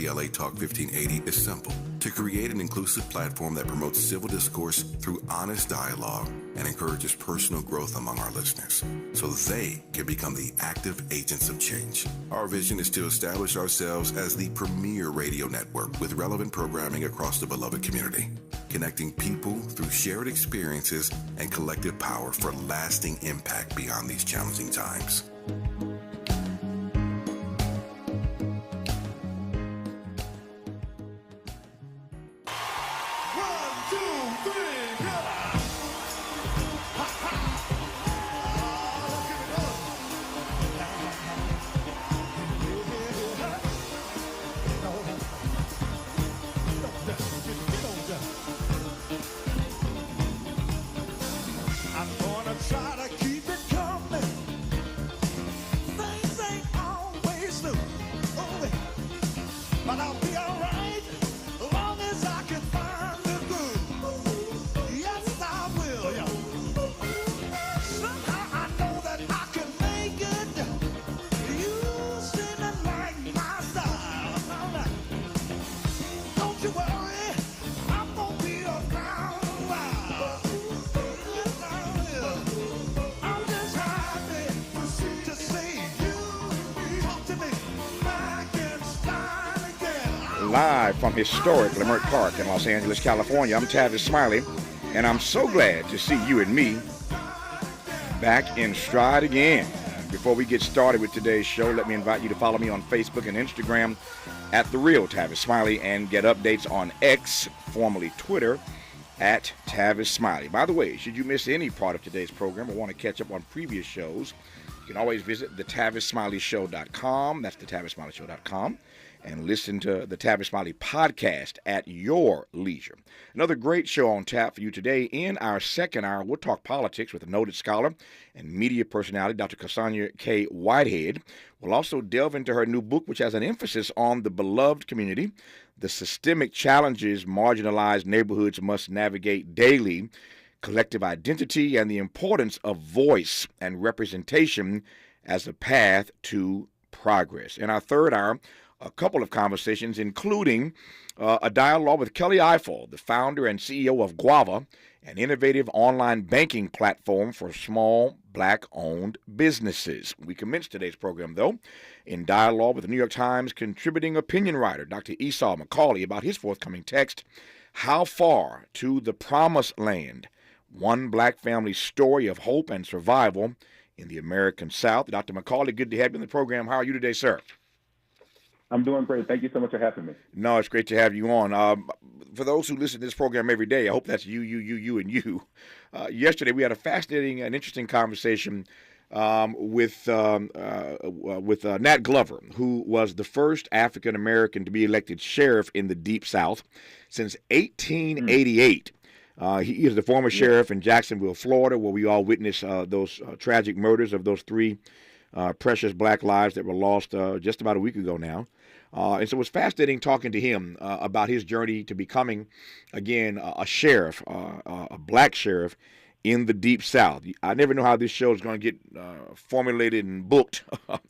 KBLA Talk 1580 is simple: to create an inclusive platform that promotes civil discourse through honest dialogue and encourages personal growth among our listeners so they can become the active agents of change. Our vision is to establish ourselves as the premier radio network with relevant programming across the beloved community, connecting people through shared experiences and collective power for lasting impact beyond these challenging times. Live from historic Leimert Park in Los Angeles, California, I'm Tavis Smiley, and I'm so glad to see you and me back in stride again. Before we get started with today's show, let me invite you to follow me on Facebook and Instagram at The Real Tavis Smiley and get updates on X, formerly Twitter, at Tavis Smiley. By the way, should you miss any part of today's program or want to catch up on previous shows, you can always visit thetavissmileyshow.com. That's thetavissmileyshow.com. And listen to the Tavis Smiley podcast at your leisure. Another great show on tap for you today. In our second hour, we'll talk politics with a noted scholar and media personality, Dr. Cassandra K. Whitehead. We'll also delve into her new book, which has an emphasis on the beloved community, the systemic challenges marginalized neighborhoods must navigate daily, collective identity, and the importance of voice and representation as a path to progress. In our third hour, a couple of conversations, including a dialogue with Kelly Eiffel, the founder and CEO of Guava, an innovative online banking platform for small Black-owned businesses. We commence today's program, though, in dialogue with the New York Times contributing opinion writer, Dr. Esau McCaulley, about his forthcoming text, How Far to the Promised Land? One Black Family's Story of Hope and Survival in the American South. Dr. McCaulley, good to have you in the program. How are you today, sir? I'm doing great. Thank you so much for having me. No, it's great to have you on. For those who listen to this program every day, I hope that's you, and you. Yesterday, we had a fascinating and interesting conversation with Nat Glover, who was the first African-American to be elected sheriff in the Deep South since 1888. He is the former sheriff in Jacksonville, Florida, where we all witnessed those tragic murders of those three precious Black lives that were lost just about a week ago now. And so it was fascinating talking to him about his journey to becoming, again, a sheriff, a Black sheriff in the Deep South. I never know how this show is going to get formulated and booked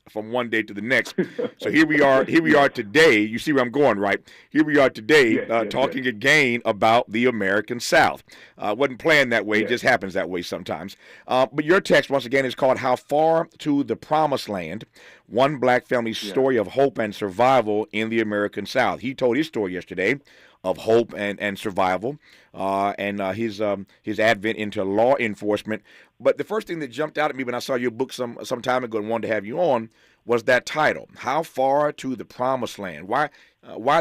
from one day to the next. So here we are today. You see where I'm going, right? Here we are today talking again about the American South. Wasn't planned that way. It just happens that way sometimes. But your text, once again, is called How Far to the Promised Land? One Black Family's Story of Hope and Survival in the American South. He told his story yesterday of hope and survival, and his advent into law enforcement. But the first thing that jumped out at me when I saw your book some time ago and wanted to have you on was that title, How Far to the Promised Land? Why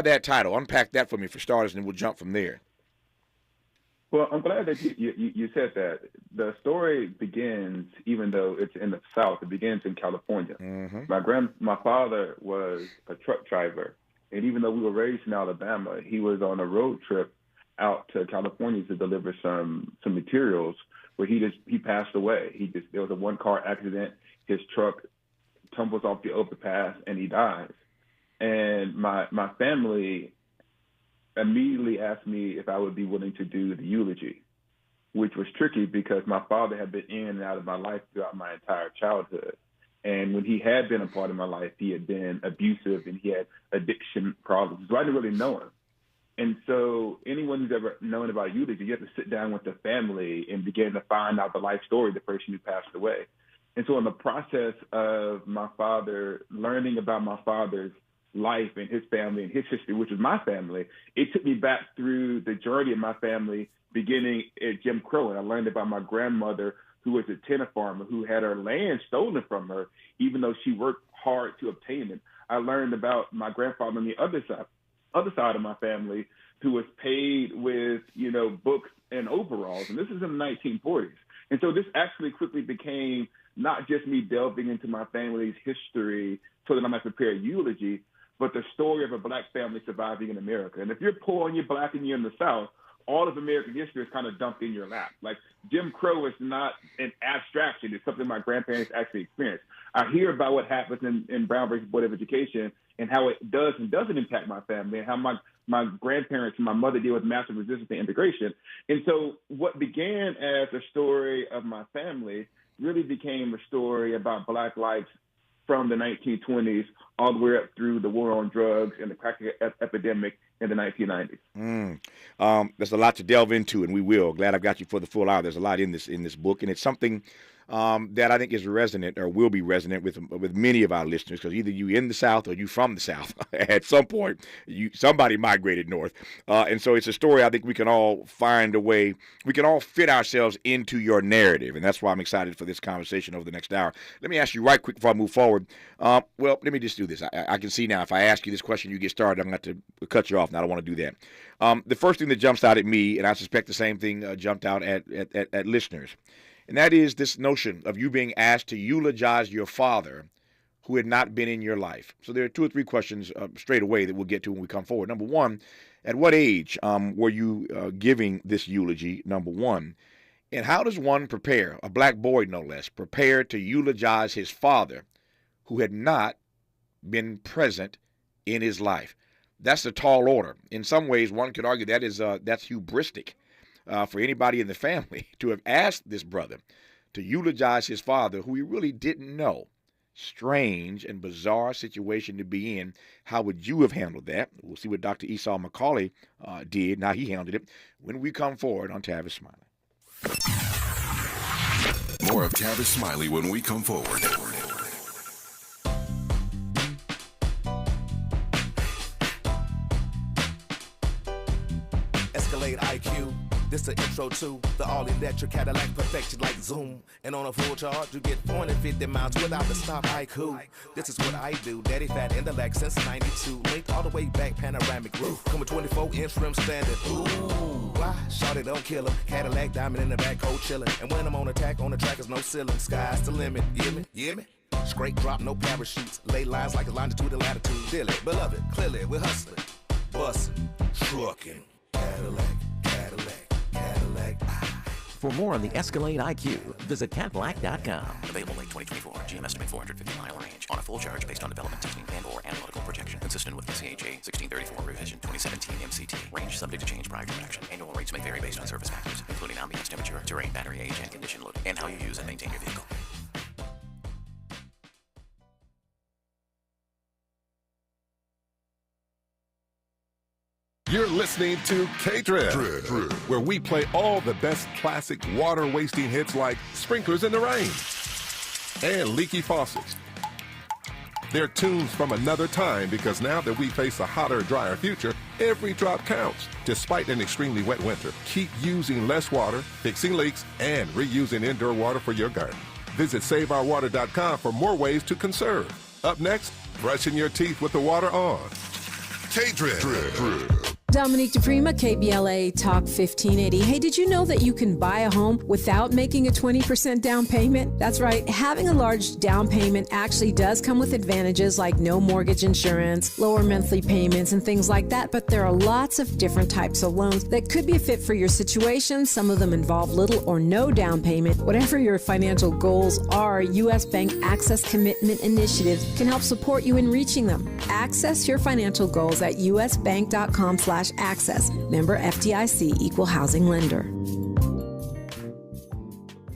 that title? Unpack that for me for starters, and we'll jump from there. Well, I'm glad that you said that. The story begins, even though it's in the South, it begins in California. Mm-hmm. My father was a truck driver. And even though we were raised in Alabama, he was on a road trip out to California to deliver some materials where he passed away. There was a one-car accident. His truck tumbles off the overpass and he dies. And my family immediately asked me if I would be willing to do the eulogy, which was tricky because my father had been in and out of my life throughout my entire childhood. And when he had been a part of my life, he had been abusive and he had addiction problems. So I didn't really know him. And so anyone who's ever known about eulogy, you have to sit down with the family and begin to find out the life story of the person who passed away. And so in the process of my father, learning about my father's life and his family and his history, which is my family, it took me back through the journey of my family, beginning at Jim Crow. And I learned about my grandmother, who was a tenant farmer, who had her land stolen from her, even though she worked hard to obtain it. I learned about my grandfather on the other side of my family, who was paid with, books and overalls. And this is in the 1940s. And so this actually quickly became not just me delving into my family's history so that I might prepare a eulogy, but the story of a Black family surviving in America. And if you're poor and you're Black and you're in the South, all of American history is kind of dumped in your lap. Like, Jim Crow is not an abstraction. It's something my grandparents actually experienced. I hear about what happens in Brown versus Board of Education and how it does and doesn't impact my family, and how my grandparents and my mother deal with massive resistance to integration. And so what began as a story of my family really became a story about Black lives from the 1920s all the way up through the war on drugs and the crack epidemic in the 1990s. There's a lot to delve into, and we will. Glad I've got you for the full hour. There's a lot in this book, and it's something that I think is resonant, or will be resonant with many of our listeners, because either you in the South or you from the South. At some point, somebody migrated north, and so it's a story I think we can all find a way. We can all fit ourselves into your narrative, and that's why I'm excited for this conversation over the next hour. Let me ask you right quick before I move forward. Well, let me just do this. I can see now if I ask you this question, you get started, I'm going to have to cut you off, and I don't want to do that. The first thing that jumps out at me, and I suspect the same thing jumped out at listeners, and that is this notion of you being asked to eulogize your father who had not been in your life. So there are 2 or 3 questions straight away that we'll get to when we come forward. Number one, at what age were you giving this eulogy, number one? And how does one prepare, a Black boy no less, prepare to eulogize his father who had not been present in his life? That's a tall order. In some ways, one could argue that that's hubristic. For anybody in the family to have asked this brother to eulogize his father who he really didn't know. Strange and bizarre situation to be in. How would you have handled that? We'll see what Dr. Esau McCaulley did, and how he handled it, when we come forward on Tavis Smiley. More of Tavis Smiley when we come forward. Escalade IQ. This the intro to the all-electric Cadillac, perfection like zoom. And on a full charge, you get 450 miles without the stop. Haiku. This is what I do. Daddy fat in the Lex since 92. Linked all the way back, panoramic roof. Come with 24-inch rim standard. Ooh, why? Shawty don't kill him. Cadillac diamond in the back, cold chillin'. And when I'm on attack, on the track is no ceiling. Sky's the limit. You hear me? You hear me? Straight drop, no parachutes. Lay lines like a longitude and latitude. Dilly, beloved, clearly we're hustling. Bustin', truckin'. Cadillac. For more on the Escalade IQ, visit catblack.com. Available late 2024. GM estimate 450-mile range on a full charge based on development testing and/or analytical projection, consistent with the CHA 1634 revision 2017 MCT. Range subject to change prior to production. Annual rates may vary based on service factors, including ambience temperature, terrain, battery age, and condition loading, and how you use and maintain your vehicle. You're listening to K-Drip, where we play all the best classic water-wasting hits like Sprinklers in the Rain and Leaky Faucets. They're tunes from another time, because now that we face a hotter, drier future, every drop counts. Despite an extremely wet winter, keep using less water, fixing leaks, and reusing indoor water for your garden. Visit SaveOurWater.com for more ways to conserve. Up next, brushing your teeth with the water on. K-Drip. Dominique DePrima, KBLA Talk 1580. Hey, did you know that you can buy a home without making a 20% down payment? That's right. Having a large down payment actually does come with advantages like no mortgage insurance, lower monthly payments, and things like that. But there are lots of different types of loans that could be a fit for your situation. Some of them involve little or no down payment. Whatever your financial goals are, U.S. Bank Access Commitment Initiatives can help support you in reaching them. Access your financial goals at usbank.com/access. Member FDIC, Equal Housing Lender.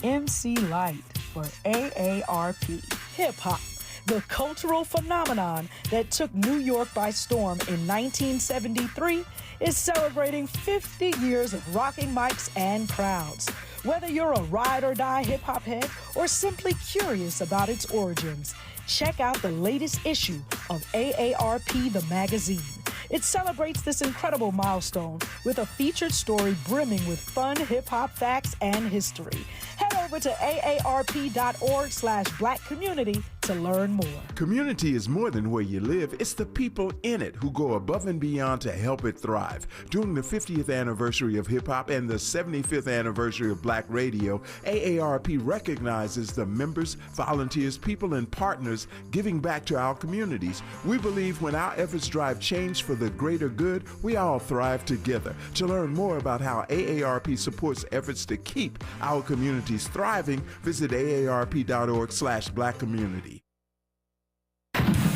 MC Light, or AARP. hip-hop, the cultural phenomenon that took New York by storm in 1973, is celebrating 50 years of rocking mics and crowds. Whether you're a ride-or-die hip-hop head or simply curious about its origins, check out the latest issue of AARP the magazine. It celebrates this incredible milestone with a featured story brimming with fun hip-hop facts and history. Head over to aarp.org/black community to learn more. Community is more than where you live. It's the people in it who go above and beyond to help it thrive. During the 50th anniversary of hip-hop and the 75th anniversary of Black radio, AARP recognizes the members, volunteers, people, and partners giving back to our communities. We believe when our efforts drive change for the greater good, we all thrive together. To learn more about how AARP supports efforts to keep our communities thriving, visit aarp.org/black community.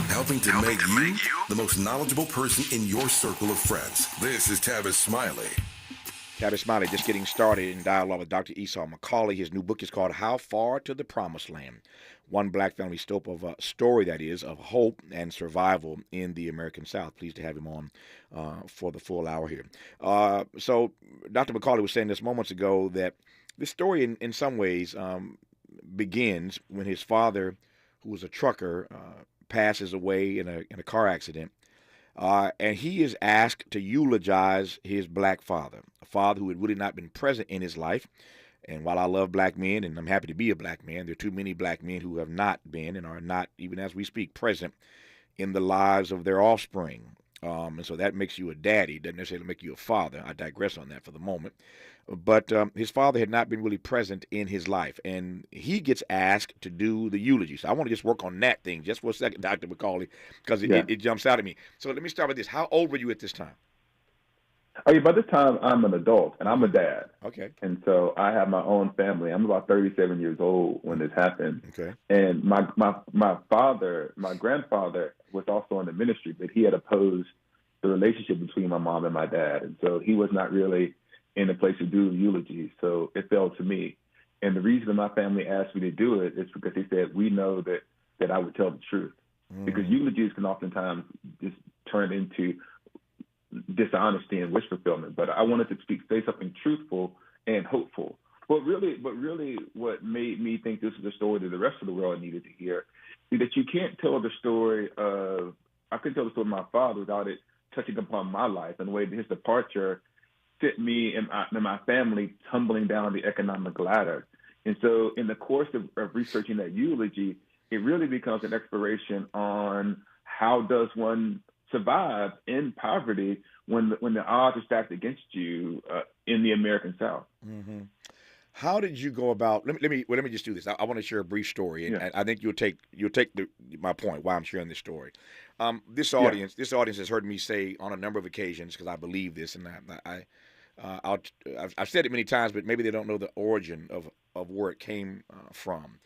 Helping to make you the most knowledgeable person in your circle of friends. This is Tavis Smiley. Tavis Smiley just getting started in dialogue with Dr. Esau McCaulley. His new book is called How Far to the Promised Land? One black family story that is of hope and survival in the American South. Pleased to have him on for the full hour here. So Dr. McCaulley was saying this moments ago that this story in some ways begins when his father, who was a trucker, passes away in a car accident. And he is asked to eulogize his black father, a father who had really not been present in his life. And while I love black men, and I'm happy to be a black man, there are too many black men who have not been and are not, even as we speak, present in the lives of their offspring. And so that makes you a daddy. Doesn't necessarily make you a father. I digress on that for the moment. But his father had not been really present in his life, and he gets asked to do the eulogy. So I want to just work on that thing just for a second, Dr. McCaulley, because it jumps out at me. So let me start with this. How old were you at this time? By this time, I'm an adult, and I'm a dad. Okay. And so I have my own family. I'm about 37 years old when this happened. Okay. And my grandfather was also in the ministry, but he had opposed the relationship between my mom and my dad. And so he was not really in a place to do eulogy. So it fell to me. And the reason my family asked me to do it is because they said, we know that I would tell the truth. Because eulogies can oftentimes just turn into dishonesty and wish fulfillment. But I wanted to say something truthful and hopeful. But really what made me think this is a story that the rest of the world needed to hear is that you can't tell the story of, I couldn't tell the story of my father without it touching upon my life and the way that his departure sent me and my family tumbling down the economic ladder. And so in the course of researching that eulogy, it really becomes an exploration on how does one survive in poverty when the odds are stacked against you in the American South. Mm-hmm. How did you go about? Let me just do this. I want to share a brief story, and I think you'll take my point why I'm sharing this story. This audience has heard me say on a number of occasions, because I believe this, and I've said it many times, but maybe they don't know the origin of where it came from.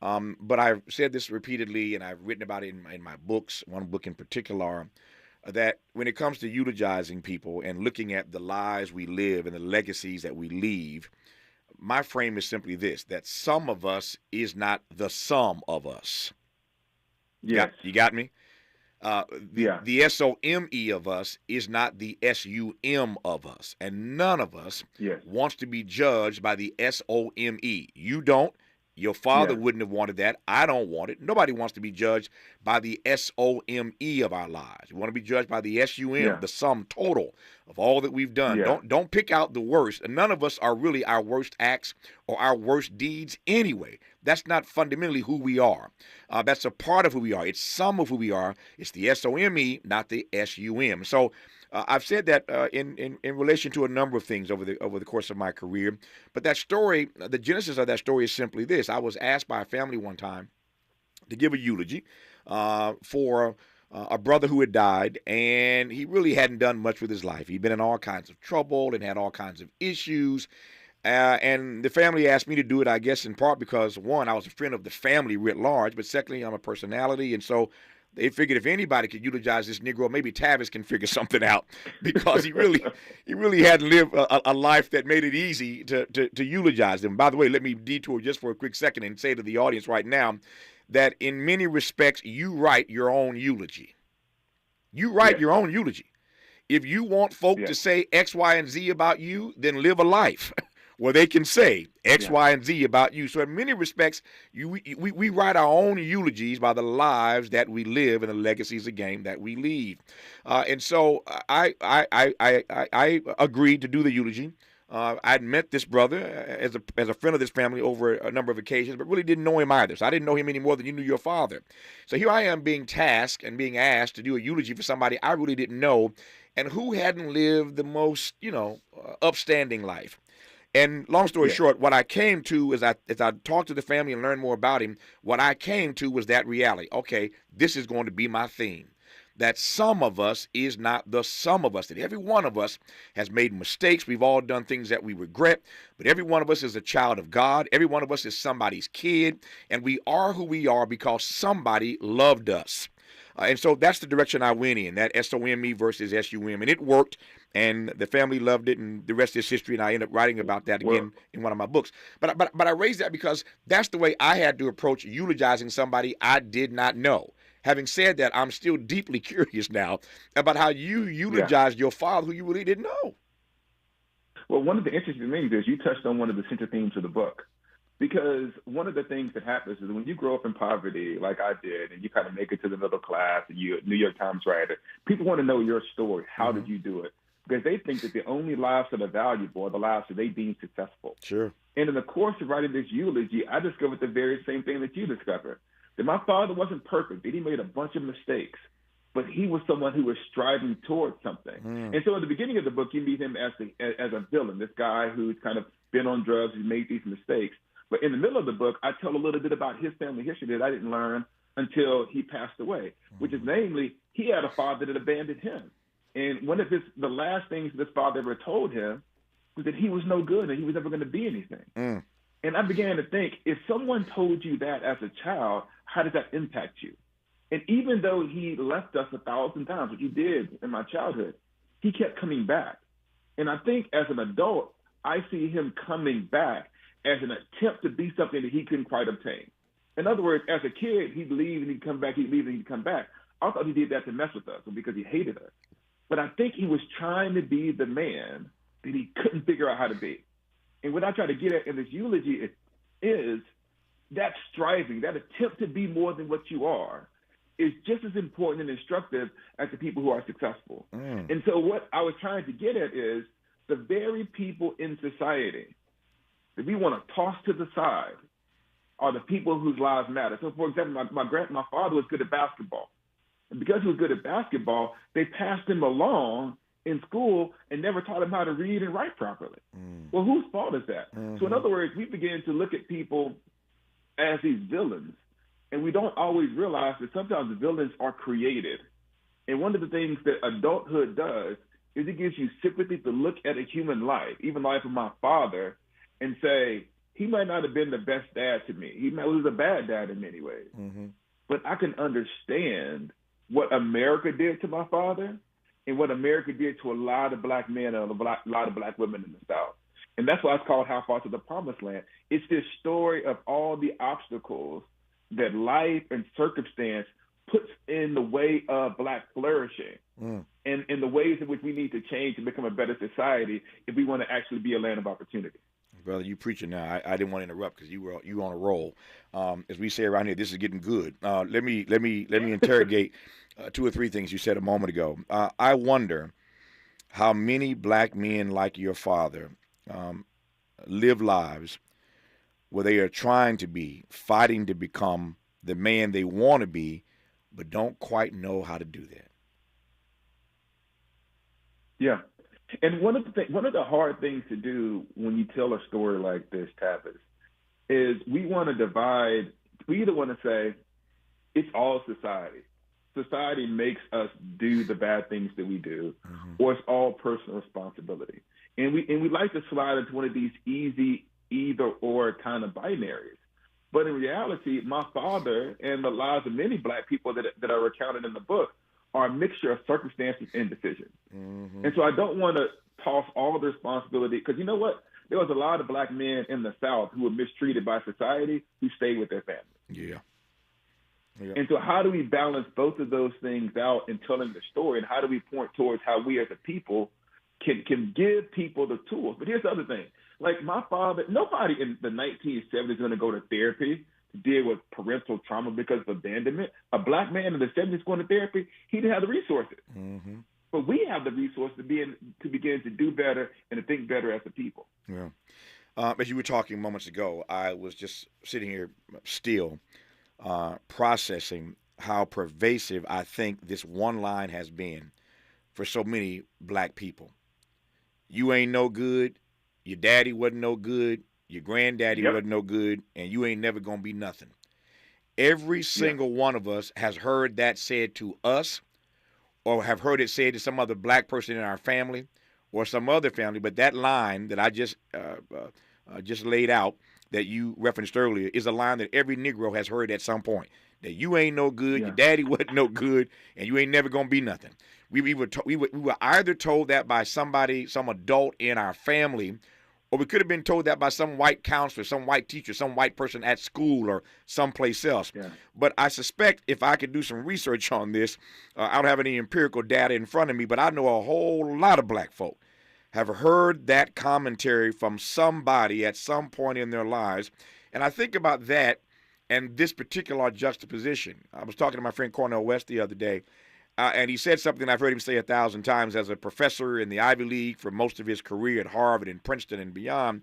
But I've said this repeatedly, and I've written about it in my books, one book in particular, that when it comes to eulogizing people and looking at the lives we live and the legacies that we leave, my frame is simply this, that some of us is not the sum of us. Yes. You got me? The SOME of us is not the SUM of us. And none of us wants to be judged by the SOME. You don't. Your father wouldn't have wanted that. I don't want it. Nobody wants to be judged by the SOME of our lives. We want to be judged by the SUM, the sum total of all that we've done. Don't pick out the worst. And none of us are really our worst acts or our worst deeds anyway. That's not fundamentally who we are. That's a part of who we are. It's some of who we are. It's the SOME, not the SUM. So I've said that in relation to a number of things over the course of my career. But that story, the genesis of that story is simply this. I was asked by a family one time to give a eulogy for a brother who had died, and he really hadn't done much with his life. He'd been in all kinds of trouble and had all kinds of issues. And the family asked me to do it, I guess, in part because, one, I was a friend of the family writ large, but secondly, I'm a personality, and so they figured if anybody could eulogize this Negro, maybe Tavis can figure something out, because he really hadn't lived a life that made it easy to eulogize him. By the way, let me detour just for a quick second and say to the audience right now that in many respects you write your own eulogy. You write your own eulogy. If you want folk to say X, Y, and Z about you, then live a life where they can say X, Y, and Z about you. So in many respects, we write our own eulogies by the lives that we live and the legacies again that we leave. And so I agreed to do the eulogy. I'd met this brother as a friend of this family over a number of occasions, but really didn't know him either. So I didn't know him any more than you knew your father. So here I am being tasked and being asked to do a eulogy for somebody I really didn't know and who hadn't lived the most, upstanding life. And long story short, what I came to as I talked to the family and learned more about him, what I came to was that reality. Okay, this is going to be my theme. That some of us is not the sum of us. That every one of us has made mistakes. We've all done things that we regret. But every one of us is a child of God. Every one of us is somebody's kid. And we are who we are because somebody loved us. And so that's the direction I went in, that S-O-M-E versus S-U-M. And it worked, and the family loved it, and the rest is history, and I ended up writing about that again in one of my books. But I raised that because that's the way I had to approach eulogizing somebody I did not know. Having said that, I'm still deeply curious now about how you eulogized your father who you really didn't know. Well, one of the interesting things is you touched on one of the central themes of the book. Because one of the things that happens is when you grow up in poverty, like I did, and you kind of make it to the middle class, and you're a New York Times writer, people want to know your story. How did you do it? Because they think that the only lives that are valuable are the lives that they deem successful. Sure. And in the course of writing this eulogy, I discovered the very same thing that you discovered, that my father wasn't perfect, that he made a bunch of mistakes, but he was someone who was striving towards something. And so at the beginning of the book, you meet him as a villain, this guy who's kind of been on drugs, who's made these mistakes. But in the middle of the book, I tell a little bit about his family history that I didn't learn until he passed away, which is namely, he had a father that abandoned him. And one of the last things this father ever told him was that he was no good and he was never going to be anything. And I began to think, if someone told you that as a child, how does that impact you? And even though he left us 1,000 times, which he did in my childhood, he kept coming back. And I think as an adult, I see him coming back as an attempt to be something that he couldn't quite obtain. In other words, as a kid, he'd leave and he'd come back, he'd leave and he'd come back. I thought he did that to mess with us or because he hated us. But I think he was trying to be the man that he couldn't figure out how to be. And what I try to get at in this eulogy is that striving, that attempt to be more than what you are, is just as important and instructive as the people who are successful. And so what I was trying to get at is the very people in society that we want to toss to the side are the people whose lives matter. So, for example, my father was good at basketball. And because he was good at basketball, they passed him along in school and never taught him how to read and write properly. Well, whose fault is that? So in other words, we begin to look at people as these villains, and we don't always realize that sometimes the villains are created. And one of the things that adulthood does is it gives you sympathy to look at a human life, even the life of my father, and say, he might not have been the best dad to me. He was a bad dad in many ways. But I can understand what America did to my father and what America did to a lot of black men and a lot of black women in the South. And that's why it's called How Far to the Promised Land. It's this story of all the obstacles that life and circumstance puts in the way of black flourishing and in the ways in which we need to change and become a better society if we want to actually be a land of opportunity. Brother, you preaching now. I didn't want to interrupt because you were on a roll. As we say around here, this is getting good. Let me interrogate two or three things you said a moment ago. I wonder how many black men like your father live lives where they are trying to be, fighting to become the man they want to be, but don't quite know how to do that. Yeah. And one of the hard things to do when you tell a story like this, Tavis, is we want to divide. We either want to say it's all society. Society makes us do the bad things that we do, or it's all personal responsibility. And we like to slide into one of these easy either or kind of binaries. But in reality, my father and the lives of many black people that are recounted in the book are a mixture of circumstances and decisions. And so I don't want to toss all the responsibility, because you know what? There was a lot of black men in the South who were mistreated by society who stayed with their family. Yeah. And so how do we balance both of those things out in telling the story, and how do we point towards how we as a people can give people the tools? But here's the other thing. Like my father, nobody in the 1970s is going to go to therapy to deal with parental trauma because of abandonment. A black man in the 70s going to therapy, he didn't have the resources. Mm-hmm. But we have the resources to begin to do better and to think better as a people. Yeah. As you were talking moments ago, I was just sitting here still processing how pervasive I think this one line has been for so many black people. You ain't no good. Your daddy wasn't no good. Your granddaddy wasn't no good. And you ain't never going to be nothing. Every single one of us has heard that said to us, or have heard it said to some other black person in our family or some other family. But that line that I just laid out that you referenced earlier is a line that every Negro has heard at some point. That you ain't no good, your daddy wasn't no good, and you ain't never going to be nothing. We were either told that by somebody, some adult in our family, or we could have been told that by some white counselor, some white teacher, some white person at school or someplace else. Yeah. But I suspect if I could do some research on this, I don't have any empirical data in front of me, but I know a whole lot of black folk have heard that commentary from somebody at some point in their lives. And I think about that and this particular juxtaposition. I was talking to my friend Cornel West the other day, and he said something I've heard him say 1,000 times as a professor in the Ivy League for most of his career at Harvard and Princeton and beyond.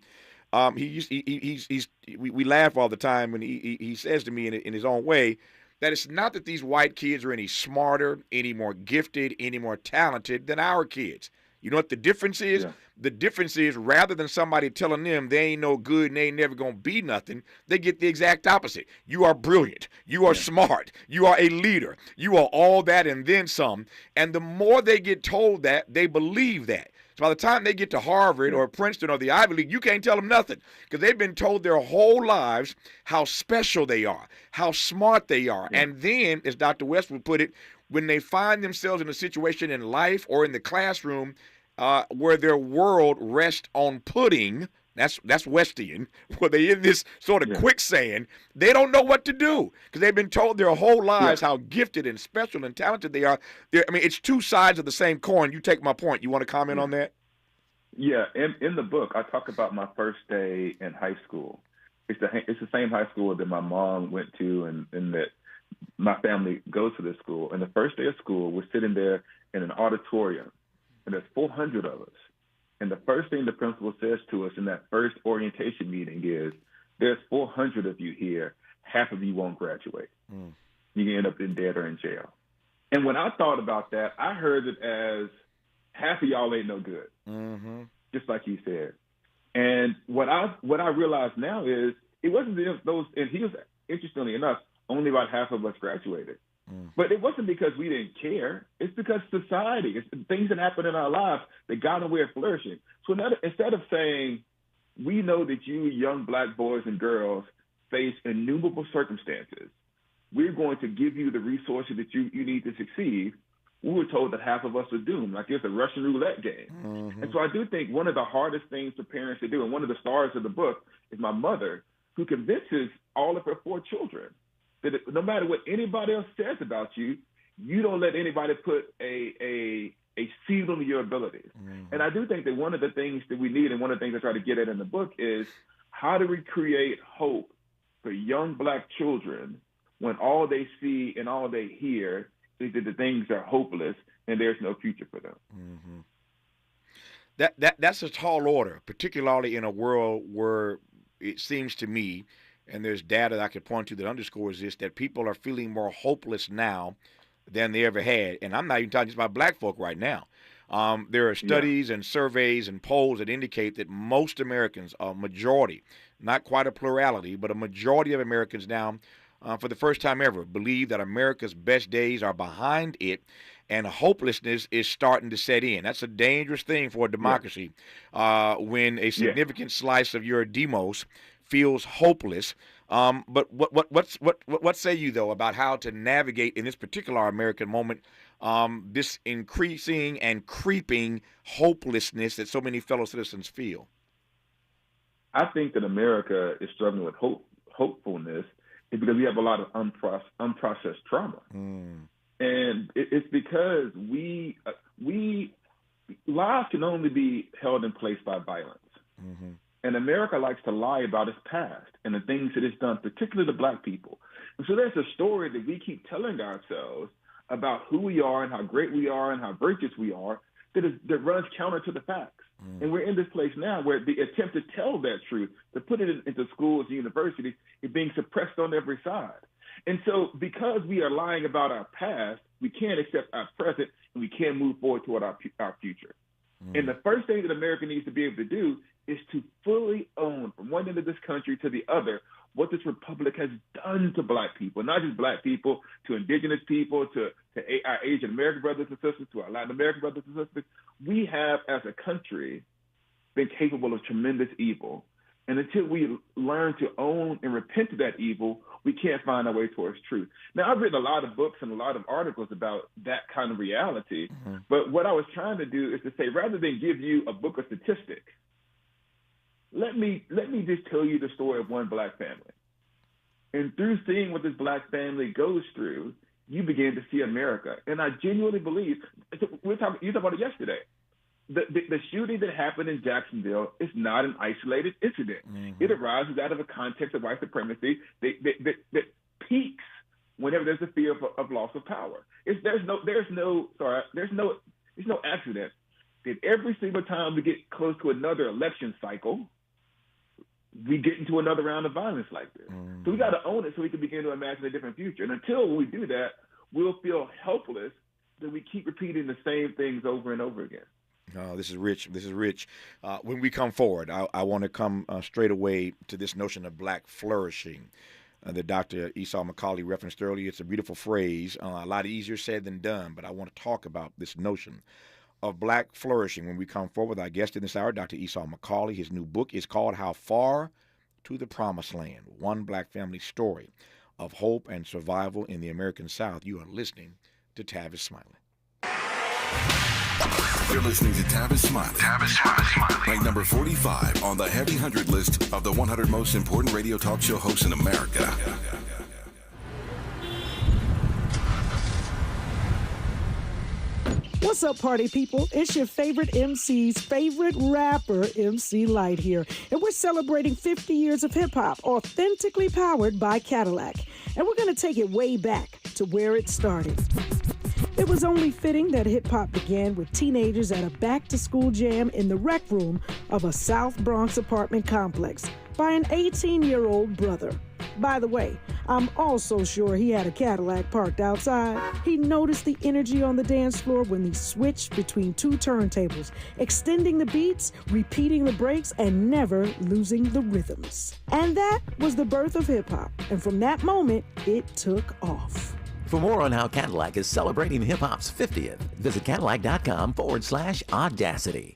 We laugh all the time when he says to me in his own way that it's not that these white kids are any smarter, any more gifted, any more talented than our kids. You know what the difference is? Yeah. The difference is rather than somebody telling them they ain't no good and they ain't never going to be nothing, they get the exact opposite. You are brilliant. You are smart. You are a leader. You are all that and then some. And the more they get told that, they believe that. So by the time they get to Harvard or Princeton or the Ivy League, you can't tell them nothing because they've been told their whole lives how special they are, how smart they are. Yeah. And then, as Dr. West would put it, when they find themselves in a situation in life or in the classroom where their world rests on pudding, that's Westian, where they in this sort of quicksand, they don't know what to do because they've been told their whole lives how gifted and special and talented they are. I mean, it's two sides of the same coin. You take my point. You want to comment on that? Yeah, in the book, I talk about my first day in high school. It's the same high school that my mom went to and that my family goes to this school. And the first day of school, we're sitting there in an auditorium, and there's 400 of us. And the first thing the principal says to us in that first orientation meeting is, there's 400 of you here. Half of you won't graduate. You can end up in debt or in jail. And when I thought about that, I heard it as half of y'all ain't no good, just like you said. And what I realize now is it wasn't those, and he was, interestingly enough, only about half of us graduated. But it wasn't because we didn't care. It's because society, it's things that happened in our lives that got in the way of flourishing. So instead of saying, we know that you young black boys and girls face innumerable circumstances, we're going to give you the resources that you need to succeed, we were told that half of us are doomed, like it's a Russian roulette game. And so I do think one of the hardest things for parents to do, and one of the stars of the book is my mother, who convinces all of her 4 children that no matter what anybody else says about you, you don't let anybody put a seal on your abilities. And I do think that one of the things that we need, and one of the things I try to get at in the book, is how do we create hope for young black children when all they see and all they hear is that the things are hopeless and there's no future for them. That's a tall order, particularly in a world where it seems to me, and there's data that I could point to that underscores this, that people are feeling more hopeless now than they ever had. And I'm not even talking just about black folk right now. There are studies and surveys and polls that indicate that most Americans, a majority, not quite a plurality, but a majority of Americans now, for the first time ever, believe that America's best days are behind it and hopelessness is starting to set in. That's a dangerous thing for a democracy when a significant slice of your demos feels hopeless. But what say you, though, about how to navigate in this particular American moment this increasing and creeping hopelessness that so many fellow citizens feel? I think that America is struggling with hopefulness is because we have a lot of unprocessed trauma. And it's because lives can only be held in place by violence. And America likes to lie about its past and the things that it's done, particularly to Black people. And so there's a story that we keep telling ourselves about who we are and how great we are and how virtuous we are that runs counter to the facts. And we're in this place now where the attempt to tell that truth, to put it into schools and universities, is being suppressed on every side. And so because we are lying about our past, we can't accept our present and we can't move forward toward our future. And the first thing that America needs to be able to do is to fully own, from one end of this country to the other, what this republic has done to Black people, not just Black people, to indigenous people, to our Asian American brothers and sisters, to our Latin American brothers and sisters. We have, as a country, been capable of tremendous evil. And until we learn to own and repent of that evil, we can't find our way towards truth. Now, I've written a lot of books and a lot of articles about that kind of reality. But what I was trying to do is to say, rather than give you a book of statistics, let me just tell you the story of one Black family. And through seeing what this Black family goes through, you begin to see America. And I genuinely believe, you talked about it yesterday, the shooting that happened in Jacksonville is not an isolated incident. It arises out of a context of white supremacy that peaks whenever there's a fear of loss of power. There's no accident that every single time we get close to another election cycle, we get into another round of violence like this. So we got to own it so we can begin to imagine a different future. And until we do that, we'll feel helpless that we keep repeating the same things over and over again. This is rich. When we come forward, I want to come straight away to this notion of Black flourishing that Dr. Esau McCaulley referenced earlier. It's a beautiful phrase, a lot easier said than done, but I want to talk about this notion of Black flourishing when we come forward. Our guest in this hour, Dr. Esau McCaulley. His new book is called How Far to the Promised Land, One Black Family Story of Hope and Survival in the American South. You are listening to Tavis Smiley. You're listening to Tavis Smiley. Ranked number 45 on the Heavy 100 list of the 100 most important radio talk show hosts in America. What's up, party people? It's your favorite MC's favorite rapper, MC Light here. And we're celebrating 50 years of hip-hop, authentically powered by Cadillac. And we're going to take it way back to where it started. It was only fitting that hip-hop began with teenagers at a back-to-school jam in the rec room of a South Bronx apartment complex by an 18-year-old brother. By the way, I'm also sure he had a Cadillac parked outside. He noticed the energy on the dance floor when he switched between two turntables, extending the beats, repeating the breaks, and never losing the rhythms. And that was the birth of hip-hop. And from that moment, it took off. For more on how Cadillac is celebrating hip-hop's 50th, visit Cadillac.com/audacity.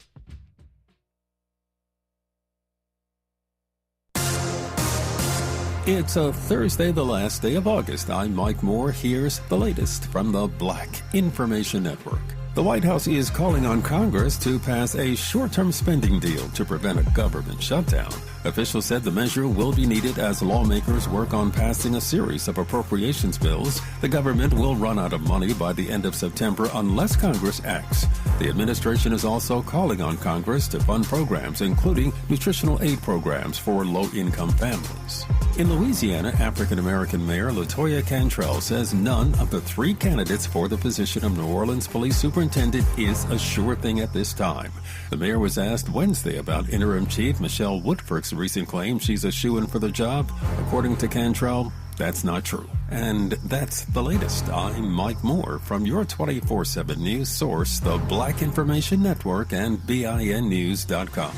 It's a Thursday, the last day of August. I'm Mike Moore. Here's the latest from the Black Information Network. The White House is calling on Congress to pass a short-term spending deal to prevent a government shutdown. Officials said the measure will be needed as lawmakers work on passing a series of appropriations bills. The government will run out of money by the end of September unless Congress acts. The administration is also calling on Congress to fund programs, including nutritional aid programs for low-income families. In Louisiana, African-American Mayor LaToya Cantrell says none of the 3 candidates for the position of New Orleans Police Superintendent is a sure thing at this time. The mayor was asked Wednesday about Interim Chief Michelle Woodfork's recent claim she's a shoo-in for the job. According to Cantrell, that's not true. And that's the latest. I'm Mike Moore from your 24/7 news source, the Black Information Network and BINnews.com.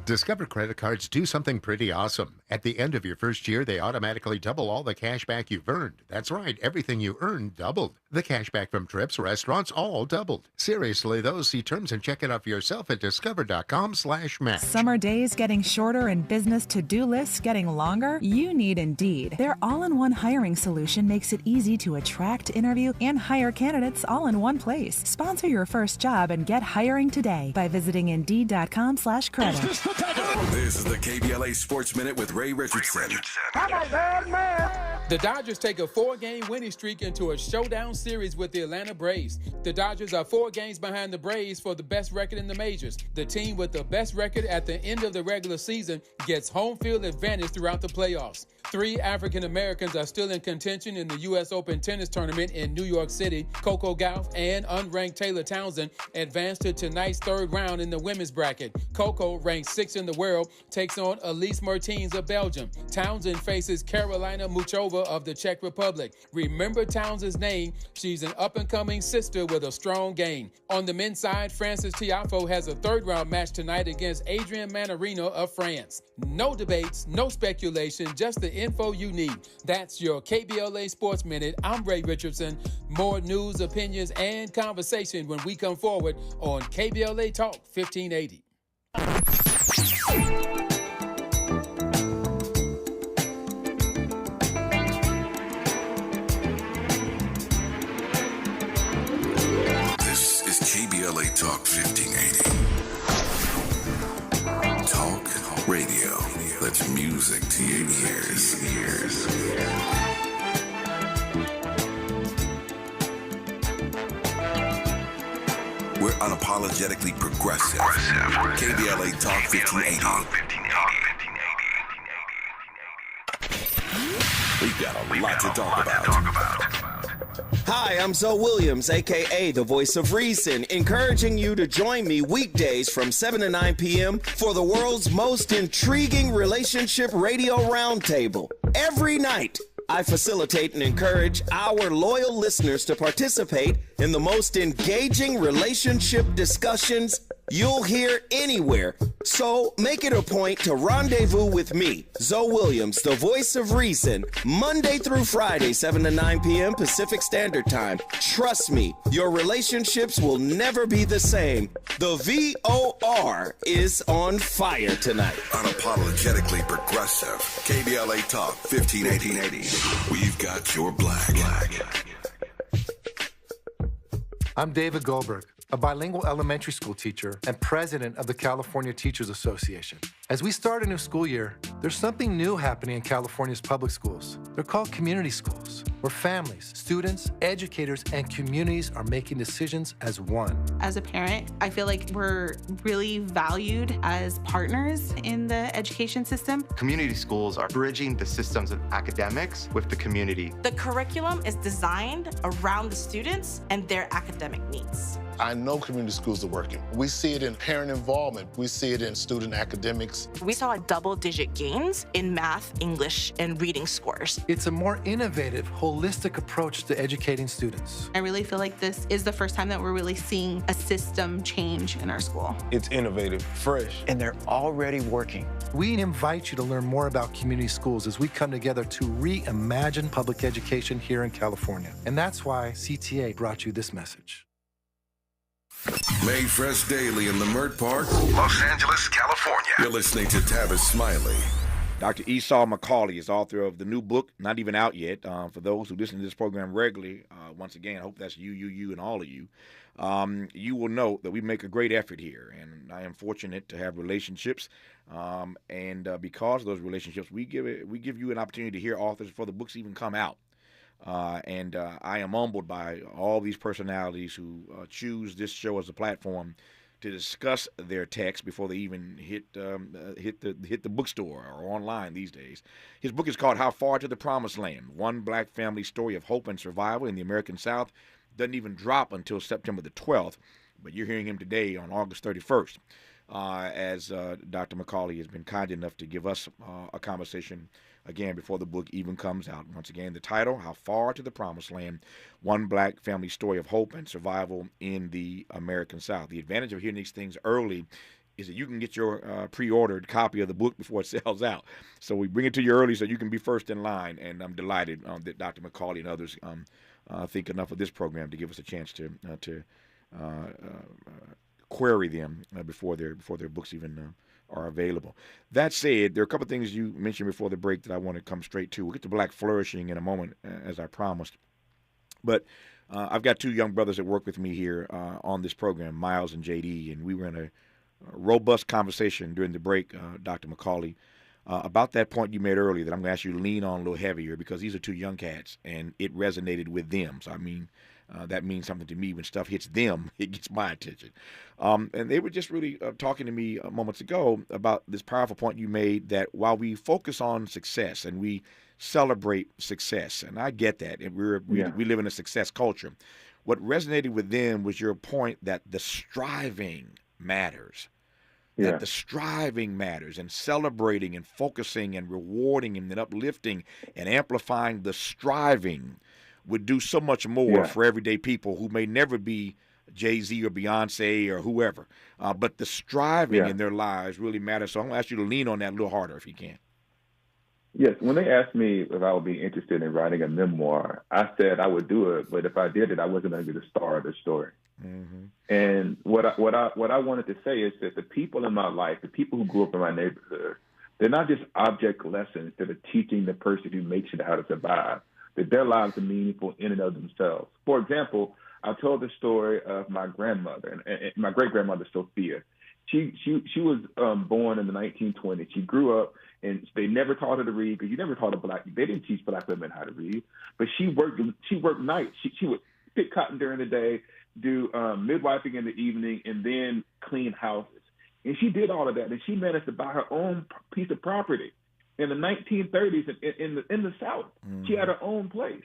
Discover credit cards do something pretty awesome. At the end of your first year, they automatically double all the cash back you've earned. That's right, everything you earned doubled. The cash back from trips, restaurants, all doubled. Seriously, though, see terms and check it out for yourself at discover.com/match. Summer days getting shorter and business to-do lists getting longer? You need Indeed. Their all-in-one hiring solution makes it easy to attract, interview, and hire candidates all in one place. Sponsor your first job and get hiring today by visiting Indeed.com/credit. This is the KBLA Sports Minute with Ray Richardson. I'm a bad man. The Dodgers take a 4-game winning streak into a showdown series with the Atlanta Braves. The Dodgers are 4 games behind the Braves for the best record in the majors. The team with the best record at the end of the regular season gets home field advantage throughout the playoffs. 3 African Americans are still in contention in the U.S. Open tennis tournament in New York City. Coco Gauff and unranked Taylor Townsend advanced to tonight's 3rd round in the women's bracket. Coco, ranked 6th in the world, takes on Elise Mertens of Belgium. Townsend faces Carolina Muchova of the Czech Republic. Remember Townsend's name. She's an up-and-coming sister with a strong game. On the men's side, Francis Tiafoe has a 3rd-round match tonight against Adrian Manarino of France. No debates, no speculation, just the info you need. That's your KBLA Sports Minute. I'm Ray Richardson. More news, opinions, and conversation when we come forward on KBLA Talk 1580. This is KBLA Talk 1580. Talk radio. That's music to your ears. We're unapologetically progressive. KBLA Talk 1580. We've got a lot to talk about. Hi, I'm Zoe Williams, a.k.a. the Voice of Reason, encouraging you to join me weekdays from 7 to 9 p.m. for the world's most intriguing relationship radio roundtable. Every night, I facilitate and encourage our loyal listeners to participate in the most engaging relationship discussions you'll hear anywhere. So make it a point to rendezvous with me, Zoe Williams, the Voice of Reason, Monday through Friday, 7 to 9 p.m. Pacific Standard Time. Trust me, your relationships will never be the same. The VOR is on fire tonight. Unapologetically progressive. KBLA Talk 1580. We've got your black. I'm David Goldberg, a bilingual elementary school teacher and president of the California Teachers Association. As we start a new school year, there's something new happening in California's public schools. They're called community schools, where families, students, educators, and communities are making decisions as one. As a parent, I feel like we're really valued as partners in the education system. Community schools are bridging the systems of academics with the community. The curriculum is designed around the students and their academic needs. I know community schools are working. We see it in parent involvement. We see it in student academics. We saw double-digit gains in math, English, and reading scores. It's a more innovative, holistic approach to educating students. I really feel like this is the first time that we're really seeing a system change in our school. It's innovative, fresh, and they're already working. We invite you to learn more about community schools as we come together to reimagine public education here in California. And that's why CTA brought you this message. Made fresh daily in Leimert Park, Los Angeles, California. You're listening to Tavis Smiley. Dr. Esau McCaulley is author of the new book, not even out yet. For those who listen to this program regularly, once again, I hope that's you, and all of you. You will know that we make a great effort here, and I am fortunate to have relationships. And because of those relationships, we give you an opportunity to hear authors before the books even come out. And I am humbled by all these personalities who choose this show as a platform to discuss their text before they even hit the bookstore or online these days. His book is called How Far to the Promised Land? One Black Family Story of Hope and Survival in the American South. Doesn't even drop until September the 12th, but you're hearing him today on August 31st. As Dr. McCaulley has been kind enough to give us a conversation again before the book even comes out. Once again, the title, How Far to the Promised Land, One Black Family Story of Hope and Survival in the American South. The advantage of hearing these things early is that you can get your pre-ordered copy of the book before it sells out. So we bring it to you early so you can be first in line, and I'm delighted that Dr. McCaulley and others think enough of this program to give us a chance to query them before their books even are available. That said, there are a couple of things you mentioned before the break that I want to come straight to. We'll get to Black Flourishing in a moment, as I promised. But I've got two young brothers that work with me here on this program, Miles and JD, and we were in robust conversation during the break, Dr. McCaulley, about that point you made earlier that I'm going to ask you to lean on a little heavier because these are two young cats and it resonated with them. So, I mean, that means something to me. When stuff hits them, it gets my attention. And they were just really talking to me moments ago about this powerful point you made that while we focus on success and we celebrate success, and I get that, and we live in a success culture, what resonated with them was your point that the striving matters. That the striving matters, and celebrating and focusing and rewarding and uplifting and amplifying the striving would do so much more for everyday people who may never be Jay-Z or Beyonce or whoever. But the striving in their lives really matters. So I'm going to ask you to lean on that a little harder if you can. Yes, when they asked me if I would be interested in writing a memoir, I said I would do it, but if I did it, I wasn't going to be the star of the story. Mm-hmm. And what I wanted to say is that the people in my life, the people who grew up in my neighborhood, they're not just object lessons that are teaching the person who makes it how to survive, that their lives are meaningful in and of themselves. For example, I told the story of my grandmother, and my great-grandmother, Sophia. She was born in the 1920s. She grew up, and they never taught her to read because you never taught they didn't teach black women how to read. But she worked nights. She would pick cotton during the day, do midwifing in the evening, and then clean houses. And she did all of that, and she managed to buy her own piece of property in the 1930s in the South. Mm-hmm. She had her own place.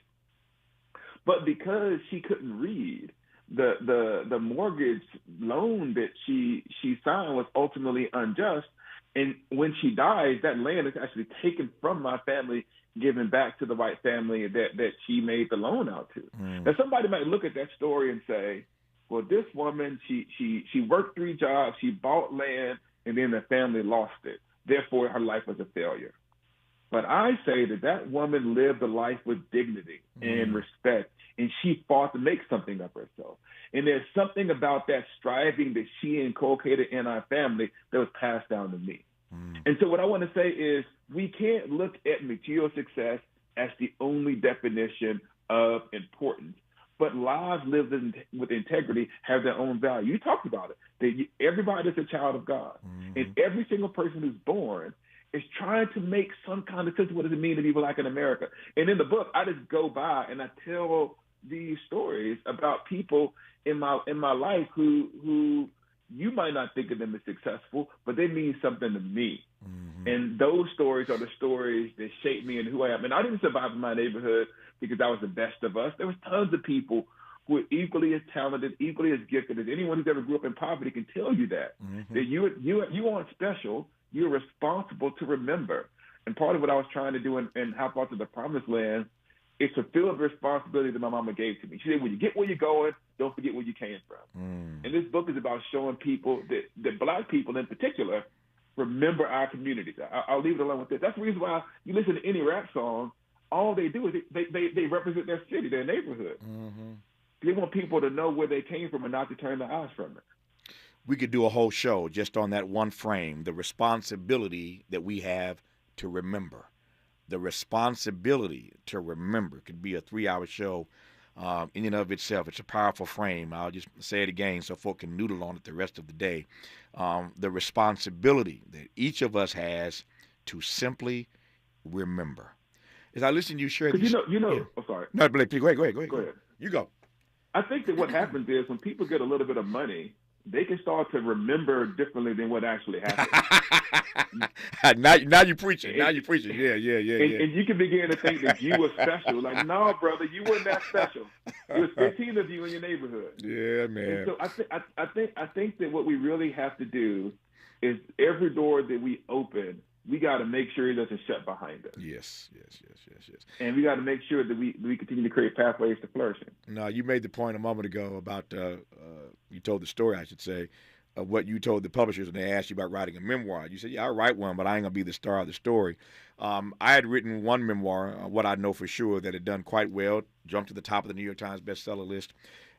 But because she couldn't read, the mortgage loan that she signed was ultimately unjust. And when she dies, that land is actually taken from my family, given back to the white family that she made the loan out to. Mm. Now, somebody might look at that story and say, well, this woman, she worked 3 jobs, she bought land, and then the family lost it. Therefore, her life was a failure. But I say that woman lived a life with dignity and respect, and she fought to make something of herself. And there's something about that striving that she inculcated in our family that was passed down to me. And so what I want to say is we can't look at material success as the only definition of importance, but lives lived with integrity have their own value. You talked about it, that everybody is a child of God, and every single person who's born is trying to make some kind of sense of what does it mean to be black in America. And in the book, I just go by and I tell these stories about people in my life who you might not think of them as successful, but they mean something to me. Mm-hmm. And those stories are the stories that shape me and who I am. And I didn't survive in my neighborhood because I was the best of us. There was tons of people who were equally as talented, equally as gifted as anyone who's ever grew up in poverty can tell you that. Mm-hmm. That you aren't special. You're responsible to remember. And part of what I was trying to do in How Far to the Promised Land is fulfill the responsibility that my mama gave to me. She said, when you get where you're going, don't forget where you came from. And this book is about showing people that black people in particular remember our communities. I'll leave it alone with this. That's the reason why you listen to any rap song, all they do is they represent their city, their neighborhood. Mm-hmm. They want people to know where they came from and not to turn their eyes from it. We could do a whole show just on that one frame, the responsibility that we have to remember. The responsibility to remember could be a 3-hour show in and of itself. It's a powerful frame. I'll just say it again so folk can noodle on it the rest of the day. The responsibility that each of us has to simply remember. As I listen to you share these... I'm sorry. No, Blake, go ahead. You go. I think that what happens is when people get a little bit of money, they can start to remember differently than what actually happened. now you're preaching. Yeah. And you can begin to think that you were special. Like, no, brother, you weren't that special. There was 15 of you in your neighborhood. Yeah, man. And so I think that what we really have to do is every door that we open, we got to make sure it doesn't shut behind us. Yes. And we got to make sure that we continue to create pathways to flourishing. No, you made the point a moment ago about, you told the story, I should say, of what you told the publishers when they asked you about writing a memoir. You said, yeah, I'll write one, but I ain't going to be the star of the story. I had written one memoir, what I know for sure, that had done quite well, jumped to the top of the New York Times bestseller list.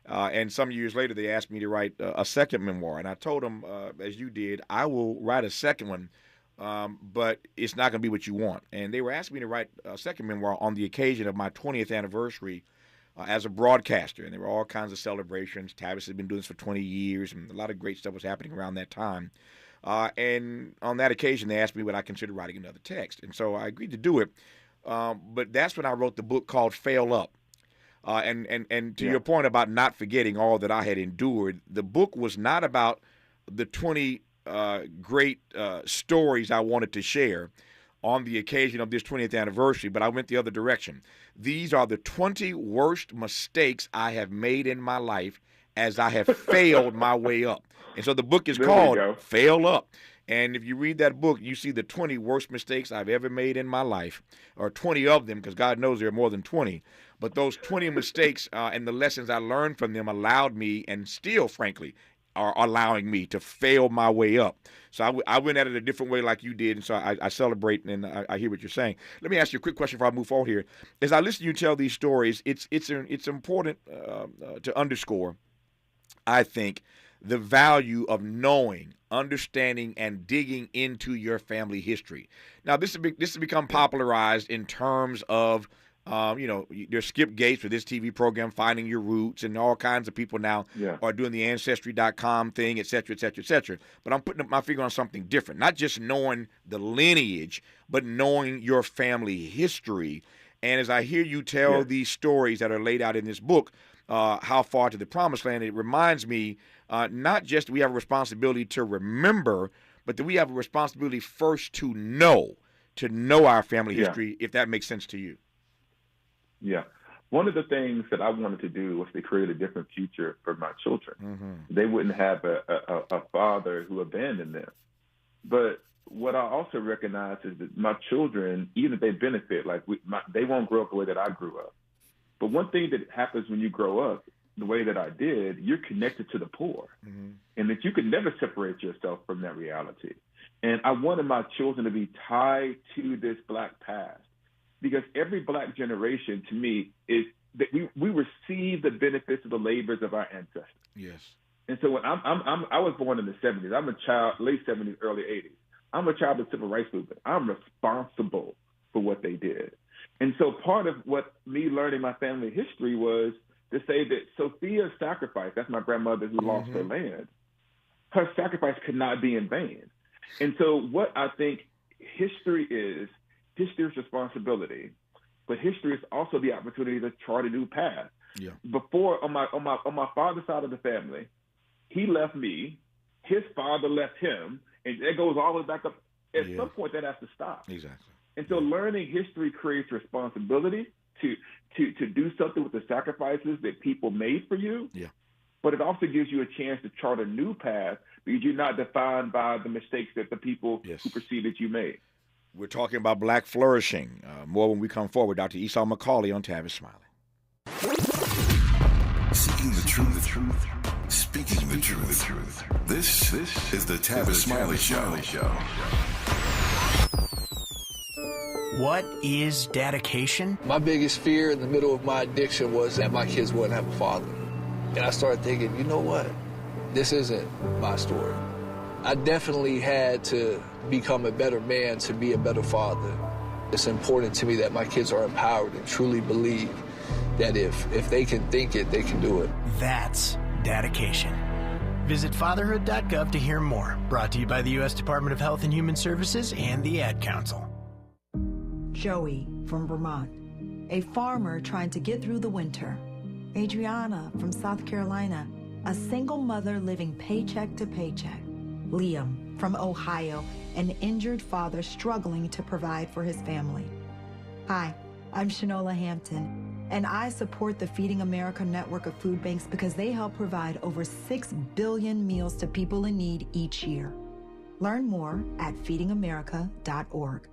And some years later, they asked me to write a second memoir. And I told them, as you did, I will write a second one, but it's not going to be what you want. And they were asking me to write a second memoir on the occasion of my 20th anniversary as a broadcaster, and there were all kinds of celebrations. Tavis has been doing this for 20 years, and a lot of great stuff was happening around that time. And on that occasion, they asked me would I consider writing another text, and so I agreed to do it. But that's when I wrote the book called Fail Up. And to your point about not forgetting all that I had endured, the book was not about the 20 great stories I wanted to share on the occasion of this 20th anniversary, but I went the other direction. These are the 20 worst mistakes I have made in my life as I have failed my way up. And so the book is called Fail Up. And if you read that book, you see the 20 worst mistakes I've ever made in my life, or 20 of them, because God knows there are more than 20. But those 20 mistakes and the lessons I learned from them allowed me, and still, frankly, are allowing me to fail my way up. So I went at it a different way like you did, and so I celebrate, and I hear what you're saying. Let me ask you a quick question before I move forward here. As I listen to you tell these stories, it's important to underscore, I think, the value of knowing, understanding, and digging into your family history. Now, this has become popularized in terms of there's Skip Gates with this TV program, Finding Your Roots, and all kinds of people now are doing the Ancestry.com thing, et cetera, et cetera, et cetera. But I'm putting my finger on something different, not just knowing the lineage, but knowing your family history. And as I hear you tell these stories that are laid out in this book, How Far to the Promised Land, it reminds me not just that we have a responsibility to remember, but that we have a responsibility first to know our family history, if that makes sense to you. Yeah. One of the things that I wanted to do was to create a different future for my children. Mm-hmm. They wouldn't have a father who abandoned them. But what I also recognize is that my children, even if they benefit, they won't grow up the way that I grew up. But one thing that happens when you grow up the way that I did, you're connected to the poor, and that you could never separate yourself from that reality. And I wanted my children to be tied to this Black past. Because every Black generation, to me, is that we receive the benefits of the labors of our ancestors. Yes. And so when I was born in the 70s. I'm a child, late 70s, early 80s. I'm a child of the civil rights movement. I'm responsible for what they did. And so part of what me learning my family history was to say that Sophia's sacrifice, that's my grandmother who lost her land, her sacrifice could not be in vain. And so what I think history is responsibility, but history is also the opportunity to chart a new path. Yeah. Before, on my father's side of the family, he left me, his father left him, and it goes all the way back up. At some point, that has to stop. Exactly. And so learning history creates responsibility to do something with the sacrifices that people made for you. Yeah. But it also gives you a chance to chart a new path because you're not defined by the mistakes that the people who preceded you made. We're talking about Black flourishing more when we come forward. Dr. Esau McCaulley on Tavis Smiley. Seeking the truth, speaking the truth. This is the Tavis Smiley Show. What is dedication? My biggest fear in the middle of my addiction was that my kids wouldn't have a father. And I started thinking, you know what? This isn't my story. I definitely had to become a better man to be a better father. It's important to me that my kids are empowered and truly believe that if they can think it, they can do it. That's dedication. Visit fatherhood.gov to hear more. Brought to you by the U.S. Department of Health and Human Services and the Ad Council. Joey from Vermont, a farmer trying to get through the winter. Adriana from South Carolina, a single mother living paycheck to paycheck. Liam from Ohio, an injured father struggling to provide for his family. Hi, I'm Shanola Hampton, and I support the Feeding America network of food banks because they help provide over 6 billion meals to people in need each year. Learn more at feedingamerica.org.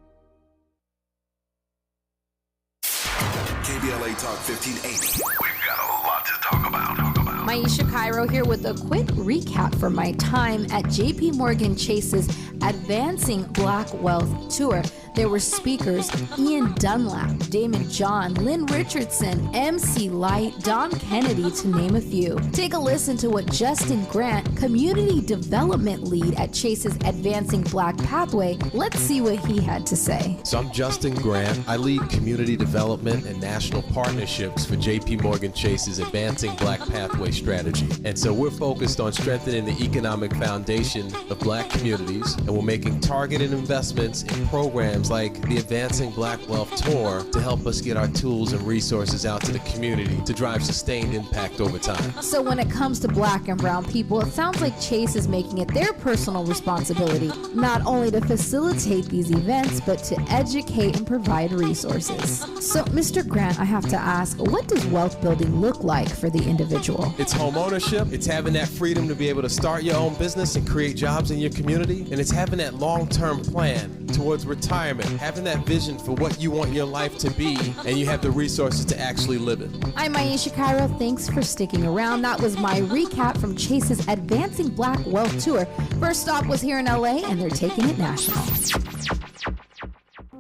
KBLA Talk 1580. We've got a lot to talk about. Maisha Cairo here with a quick recap from my time at JP Morgan Chase's Advancing Black Wealth Tour. There were speakers Ian Dunlap, Damon John, Lynn Richardson, MC Light, Don Kennedy, to name a few. Take a listen to what Justin Grant, Community Development Lead at Chase's Advancing Black Pathway, let's see what he had to say. So I'm Justin Grant. I lead community development and national partnerships for JP Morgan Chase's Advancing Black Pathway strategy. And so we're focused on strengthening the economic foundation of black communities, and we're making targeted investments in programs like the Advancing Black Wealth Tour to help us get our tools and resources out to the community to drive sustained impact over time. So when it comes to black and brown people, it sounds like Chase is making it their personal responsibility not only to facilitate these events, but to educate and provide resources. So, Mr. Grant, I have to ask, what does wealth building look like for the individual? It's home ownership, it's having that freedom to be able to start your own business and create jobs in your community, and it's having that long-term plan towards retirement, having that vision for what you want your life to be, and you have the resources to actually live it. I'm Maisha Cairo. Thanks for sticking around. That was my recap from Chase's Advancing Black Wealth Tour. First stop was here in LA, and they're taking it national.